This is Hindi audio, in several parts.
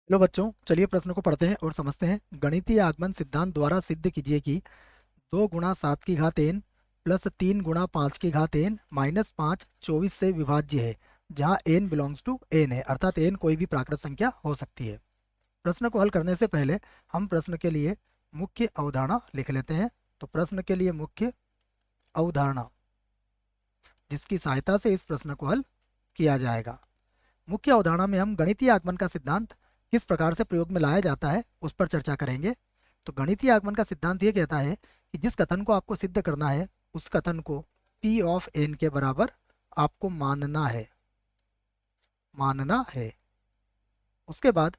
लो बच्चों, चलिए प्रश्न को पढ़ते हैं और समझते हैं। गणितीय आगमन सिद्धांत द्वारा सिद्ध कीजिए कि 2 गुणा 7 की घात n प्लस 3 गुणा 5 की घात n माइनस 5 24 से विभाज्य है, जहाँ n बिलोंग्स टू n है, अर्थात n कोई भी प्राकृत संख्या हो सकती है। प्रश्न को हल करने से पहले हम प्रश्न के लिए मुख्य अवधारणा लिख लेते हैं। तो प्रश्न के लिए मुख्य अवधारणा, जिसकी सहायता से इस प्रश्न को हल किया जाएगा। मुख्य अवधारणा में हम गणितीय आगमन का सिद्धांत किस प्रकार से प्रयोग में लाया जाता है उस पर चर्चा करेंगे। तो गणितीय आगमन का सिद्धांत ये कहता है कि जिस कथन को आपको सिद्ध करना है उस कथन को P ऑफ n के बराबर आपको मानना है। उसके बाद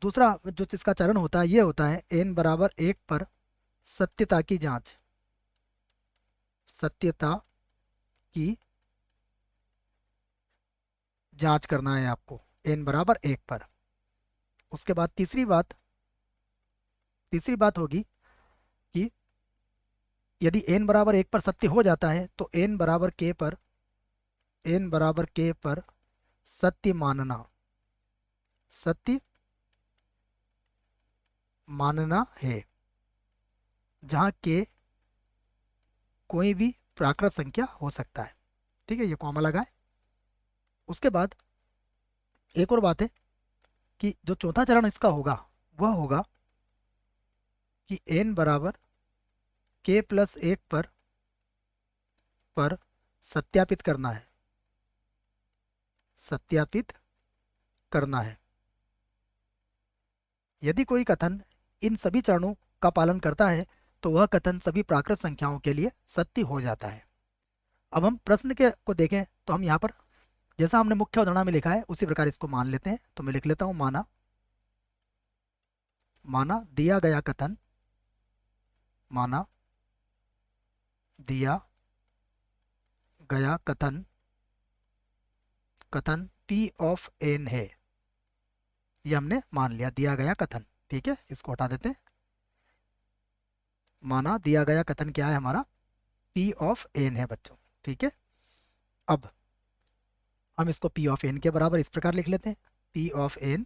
दूसरा जो इसका चरण होता है ये होता है n बराबर 1 पर सत्यता की जांच। सत्यता की जांच करना है आपको n बराबर 1 पर। उसके बाद तीसरी बात होगी कि यदि n बराबर 1 पर सत्य हो जाता है तो n बराबर k पर सत्य मानना है, जहाँ k कोई भी प्राकृत संख्या हो सकता है। ठीक है, ये कॉमा लगा है। उसके बाद एक और बात है कि जो चौथा चरण इसका होगा वह होगा कि n बराबर k प्लस 1 पर सत्यापित करना है। यदि कोई कथन इन सभी चरणों का पालन करता है तो वह कथन सभी प्राकृत संख्याओं के लिए सत्य हो जाता है। अब हम प्रश्न के को देखें तो हम यहाँ पर जैसा हमने मुख्य अवधारणा में लिखा है उसी प्रकार इसको मान लेते हैं। तो मैं लिख लेता हूँ माना दिया गया कथन माना दिया गया कथन P ऑफ n है। ये हमने मान लिया दिया गया कथन। ठीक है, इसको हटा देते हैं। माना दिया गया कथन क्या है हमारा? P ऑफ n है बच्चों। ठीक है, अब हम इसको P ऑफ n के बराबर इस प्रकार लिख लेते हैं, P ऑफ n।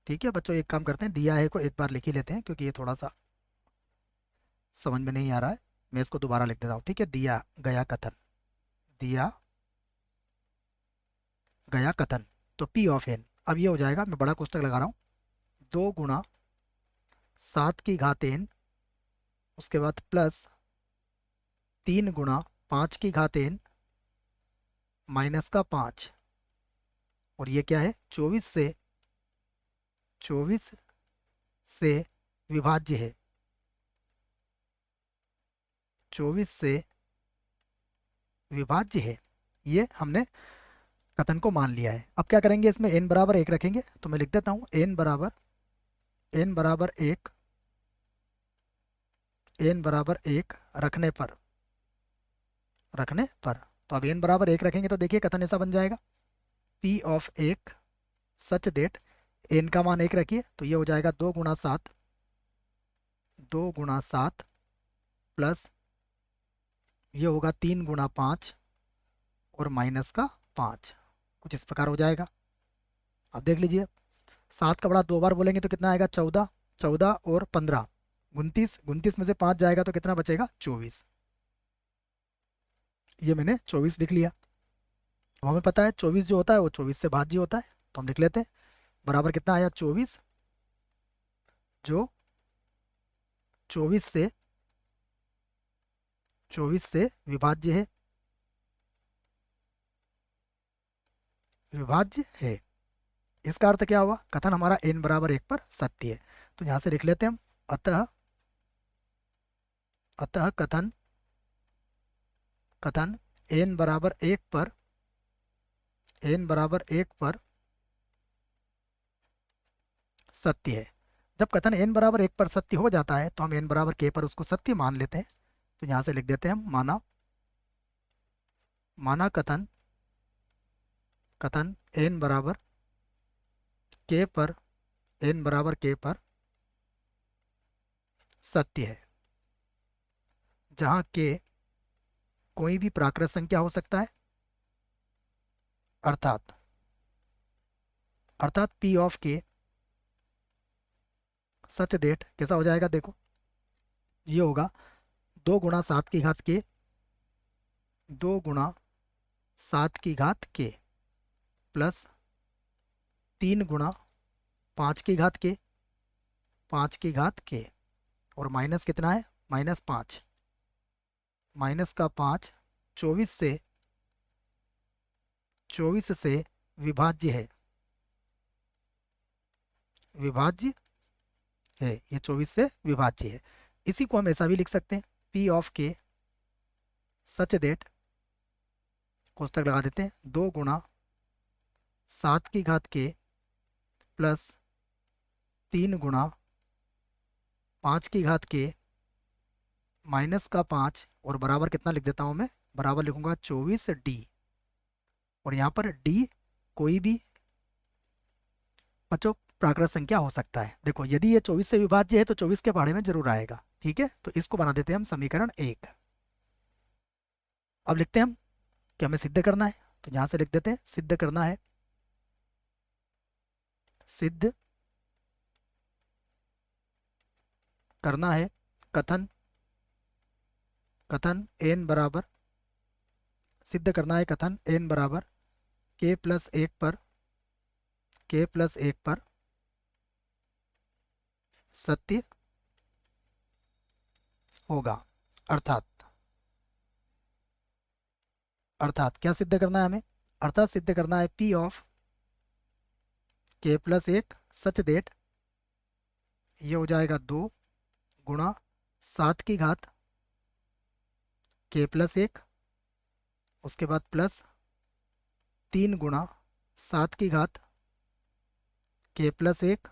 ठीक है बच्चों, एक काम करते हैं, दिया है को एक बार लिख ही लेते हैं क्योंकि ये थोड़ा सा समझ में नहीं आ रहा है। मैं इसको दोबारा लिख देता हूँ। ठीक है, दिया गया कथन तो P ऑफ n। अब ये हो जाएगा, मैं बड़ा कोष्टक लगा रहा हूँ, 2 गुणा 7 की घात n, उसके बाद प्लस 3 गुणा 5 की घात n माइनस का 5। और ये क्या है? 24 से विभाज्य है। 24 से विभाज्य है। ये हमने कथन को मान लिया है। अब क्या करेंगे, इसमें n बराबर 1 रखेंगे। तो मैं लिख देता हूँ n बराबर 1 रखने पर तो अब n बराबर 1 रखेंगे तो देखिए कथन ऐसा बन जाएगा, P of 1 such that n का मान 1 रखिए तो ये हो जाएगा 2 गुणा 7 प्लस ये होगा 3 गुणा 5 और माइनस का 5। कुछ इस प्रकार हो जाएगा। अब देख लीजिए, 7 का बड़ा 2 बार बोलेंगे तो कितना आएगा? 14। 14 और 15 29। 29 में से 5 जाएगा तो कितना बचेगा? 24। ये मैंने 24 लिख लिया। अब हमें पता है 24 जो होता है वो 24 से भाज्य होता है, तो हम लिख लेते हैं बराबर कितना आया? 24, जो 24 से विभाज्य है। इसका अर्थ क्या हुआ? कथन हमारा n बराबर 1 पर सत्य है। तो यहाँ से लिख लेते हैं हम, अतः अतः कथन कथन n बराबर 1 पर सत्य है। जब कथन n बराबर 1 पर सत्य हो जाता है तो हम n बराबर k पर उसको सत्य मान लेते हैं। तो यहाँ से लिख देते हैं हम माना कथन n बराबर k पर सत्य है, जहाँ k कोई भी प्राकृत संख्या हो सकता है, अर्थात अर्थात पी ऑफ के सच डेट कैसा हो जाएगा देखो, ये होगा 2 गुणा 7 की घात के, 2 गुणा 7 की घात के प्लस 3 गुणा 5 की घात के, 5 की घात के, और माइनस कितना है, -5, माइनस का 5 24 से, 24 से विभाज्य है, विभाज्य है, ये 24 से विभाज्य है। इसी को हम ऐसा भी लिख सकते हैं, पी ऑफ के सच दैट, कोष्टक लगा देते हैं, 2 गुणा 7 की घात के प्लस 3 गुणा 5 की घात के माइनस का 5, और बराबर कितना लिख देता हूं मैं, बराबर लिखूंगा 24D। और यहाँ पर D कोई भी बच्चों प्राकृत संख्या हो सकता है। देखो यदि ये 24 से विभाज्य है तो 24 के पहाड़े में जरूर आएगा। ठीक है, तो इसको बना देते हैं हम समीकरण 1। अब लिखते हैं हम कि हमें सिद्ध करना है, तो यहां से लिख देते हैं सिद्ध करना है, सिद्ध करना है कथन, कथन n बराबर, सिद्ध करना है कथन n बराबर k+1 पर, k+1 पर सत्य होगा। अर्थात, अर्थात क्या सिद्ध करना है हमें, अर्थात सिद्ध करना है P of k+1 such that, ये हो जाएगा 2 गुणा 7 की घात k+1, उसके बाद प्लस 3 गुणा 7 की घात k+1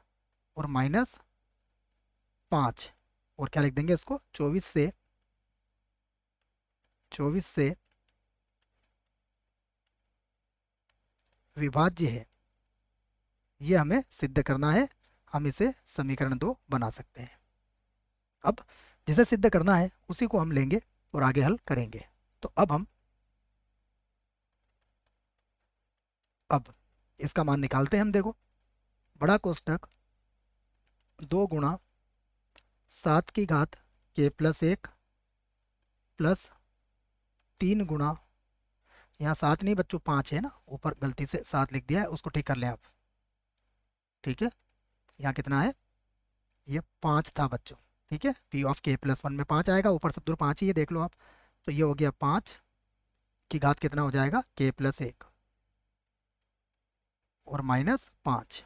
और -5, और क्या लिख देंगे इसको, 24 से विभाज्य है, ये हमें सिद्ध करना है। हम इसे समीकरण 2 बना सकते हैं। अब जिसे सिद्ध करना है उसी को हम लेंगे और आगे हल करेंगे। तो अब इसका मान निकालते हैं हम। देखो बड़ा कोष्टक 2 गुणा 7 की घात k+1 प्लस 3 गुणा, यहाँ 7 नहीं बच्चों 5 है ना, ऊपर गलती से 7 लिख दिया है, उसको ठीक कर लें आप। ठीक है, यहाँ कितना है, ये 5 था बच्चों। ठीक है, P ऑफ k+1 में 5 आएगा, ऊपर सब दूर 5 ही है, देख लो आप। तो ये हो गया 5 की घात कितना हो जाएगा, k+1 और -5।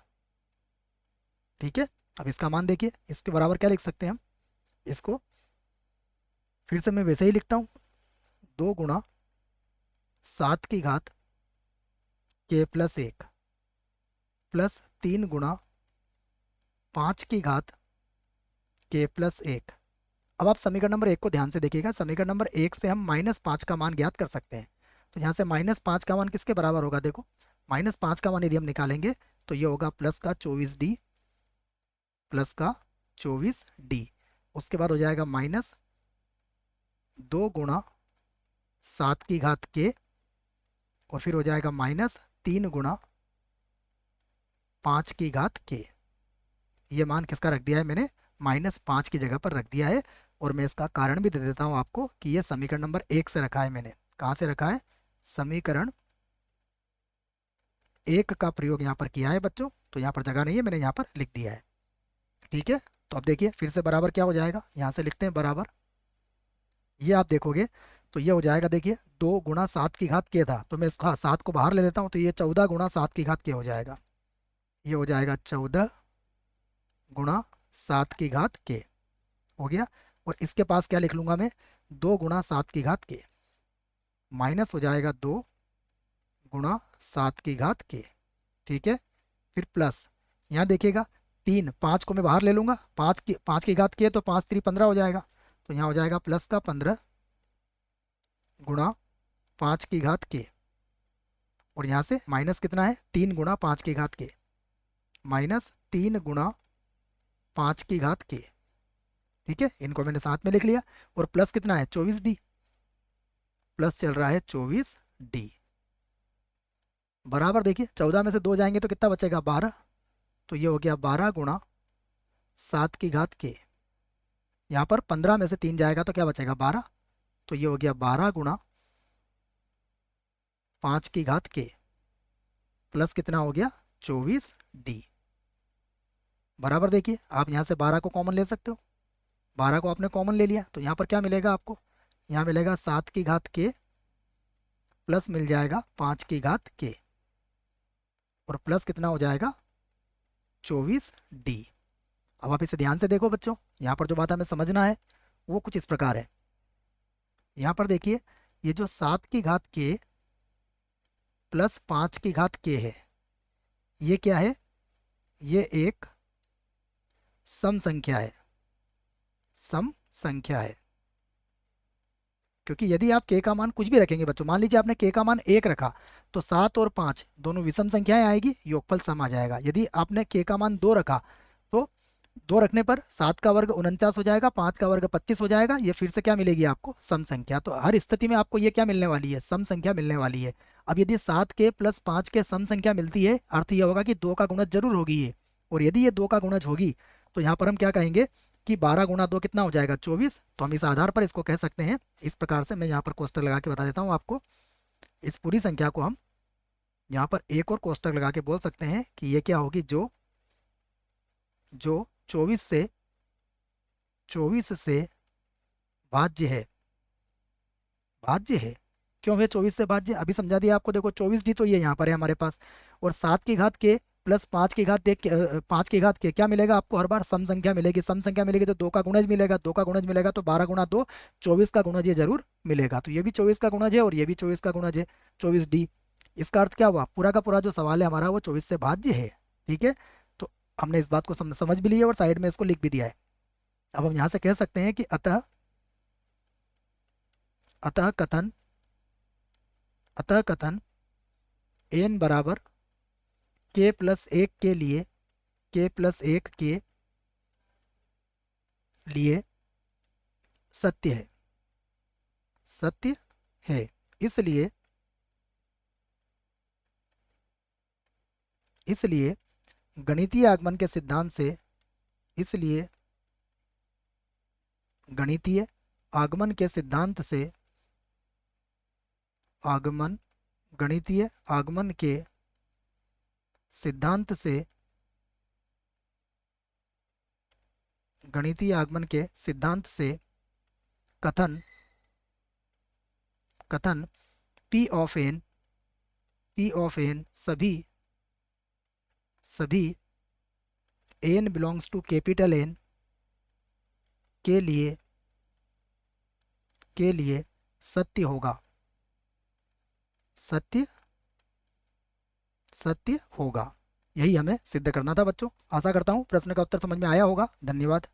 ठीक है, अब इसका मान देखिए, इसके बराबर क्या लिख सकते हैं हम, इसको फिर से मैं वैसे ही लिखता हूँ, 2 गुणा 7 की घात k+1 प्लस 3 गुणा 5 की घात k+1। अब आप समीकरण नंबर 1 को ध्यान से देखिएगा, समीकरण नंबर 1 से हम -5 का मान ज्ञात कर सकते हैं। तो यहाँ से -5 का मान किसके बराबर होगा, देखो -5 का मान यदि हम निकालेंगे तो ये होगा प्लस का 24D, प्लस का 24D, उसके बाद हो जाएगा -2 गुणा 7 की घात के, और फिर हो जाएगा -3 गुणा 5 की घात के। ये मान किसका रख दिया है मैंने, -5 की जगह पर रख दिया है। और मैं इसका कारण भी दे देता हूं आपको कि यह समीकरण नंबर 1 से रखा है मैंने। कहां से रखा है, समीकरण 1 का प्रयोग यहाँ पर किया है बच्चों, तो यहाँ पर जगह नहीं है, मैंने यहाँ पर लिख दिया है। ठीक है, तो अब देखिए फिर से बराबर क्या हो जाएगा, यहाँ से लिखते हैं बराबर, ये आप देखोगे तो ये हो जाएगा, देखिए 2 गुणा 7 की घात के था, तो मैं इसको 7 को बाहर ले लेता हूँ, तो ये 14 गुणा 7 की घात के हो जाएगा। ये हो जाएगा 14 गुणा 7 की घात के हो गया। और इसके पास क्या लिख लूंगा मैं, 2 गुणा 7 की घात के माइनस हो जाएगा 2 गुणा 7 की घात के। ठीक है, फिर प्लस, यहाँ देखिएगा 5 को मैं बाहर ले लूंगा, 5 की घात के तो 5×3 = 15 हो जाएगा, तो यहाँ हो जाएगा प्लस का 15 गुणा 5 की घात के, और यहाँ से माइनस कितना है, 3 गुणा 5 की घात के, -3 गुणा 5 की घात के। ठीक है, इनको मैंने साथ में लिख लिया, और प्लस कितना है 24D, प्लस चल रहा है 24D, बराबर देखिए 14 में से 2 जाएंगे तो कितना बचेगा 12। तो ये हो गया 12 गुणा 7 की घात के। यहाँ पर 15 में से 3 जाएगा तो क्या बचेगा 12। तो ये हो गया 12 गुणा 5 की घात के प्लस कितना हो गया 24D। बराबर देखिए आप यहाँ से 12 को कॉमन ले सकते हो। 12 को आपने कॉमन ले लिया तो यहाँ पर क्या मिलेगा आपको, यहाँ मिलेगा 7 की घात के प्लस मिल जाएगा 5 की घात के और प्लस कितना हो जाएगा 24D। अब आप इसे ध्यान से देखो बच्चों, यहाँ पर जो बात हमें समझना है वो कुछ इस प्रकार है। यहाँ पर देखिए ये जो 7 की घात के प्लस 5 की घात के है, ये क्या है, ये एक सम संख्या है, सम संख्या है। क्योंकि यदि आप के का मान कुछ भी रखेंगे बच्चों, मान लीजिए आपने के का मान 1 रखा तो 7 और 5 दोनों विषम संख्याएं आएगी, योगफल सम आ जाएगा। यदि आपने के का मान 2 रखा तो 2 रखने पर 7 का वर्ग 49 हो जाएगा, 5 का वर्ग 25 हो जाएगा, ये फिर से क्या मिलेगी आपको सम संख्या। तो हर स्थिति में आपको ये क्या मिलने वाली है, सम संख्या मिलने वाली है। अब यदि 7 के प्लस 5 के सम संख्या मिलती है, अर्थ यह होगा कि 2 का गुणज जरूर होगी ये। और यदि ये 2 का गुणज होगी तो यहाँ पर हम क्या कहेंगे कि 12 गुणा 2 कितना हो जाएगा 24। तो हम इस आधार पर इसको कह सकते हैं इस प्रकार से, मैं यहाँ पर कोष्टक लगा के बता देता हूँ आपको। इस पूरी संख्या को हम यहाँ पर एक और कोष्टक लगा के बोल सकते हैं कि ये क्या होगी, जो जो 24 से भाज्य है, भाज्य है। क्यों है 24 से भाज्य, अभी समझा दिया आपको। देखो 24D तो ये यहाँ पर है हमारे पास, और 7 की घात के प्लस 5 की घात देख 5 की घात के क्या मिलेगा आपको, हर बार सम संख्या मिलेगी। सम संख्या मिलेगी तो 2 का गुणज मिलेगा, 2 का गुणज मिलेगा तो 12 गुणा 2 24 का गुणज ये जरूर मिलेगा। तो ये भी 24 का गुणज है और ये भी 24 का गुणज है, 24D। इसका अर्थ क्या हुआ, पूरा का पूरा जो सवाल है हमारा वो 24 से भाज्य है। ठीक है, तो हमने इस बात को समझ भी लिया और साइड में इसको लिख भी दिया है। अब हम यहाँ से कह सकते हैं कि अतः अतः कथन अतः कथन n बराबर k प्लस 1 के लिए, k प्लस 1 के लिए सत्य है, सत्य है। इसलिए इसलिए गणितीय आगमन के सिद्धांत से, इसलिए गणितीय आगमन के सिद्धांत से, आगमन गणितीय आगमन के सिद्धांत से, गणितीय आगमन के सिद्धांत से कथन कथन P ऑफ n सभी n belongs to capital N के लिए सत्य होगा, सत्य होगा। यही हमें सिद्ध करना था बच्चों। आशा करता हूँ प्रश्न का उत्तर समझ में आया होगा। धन्यवाद।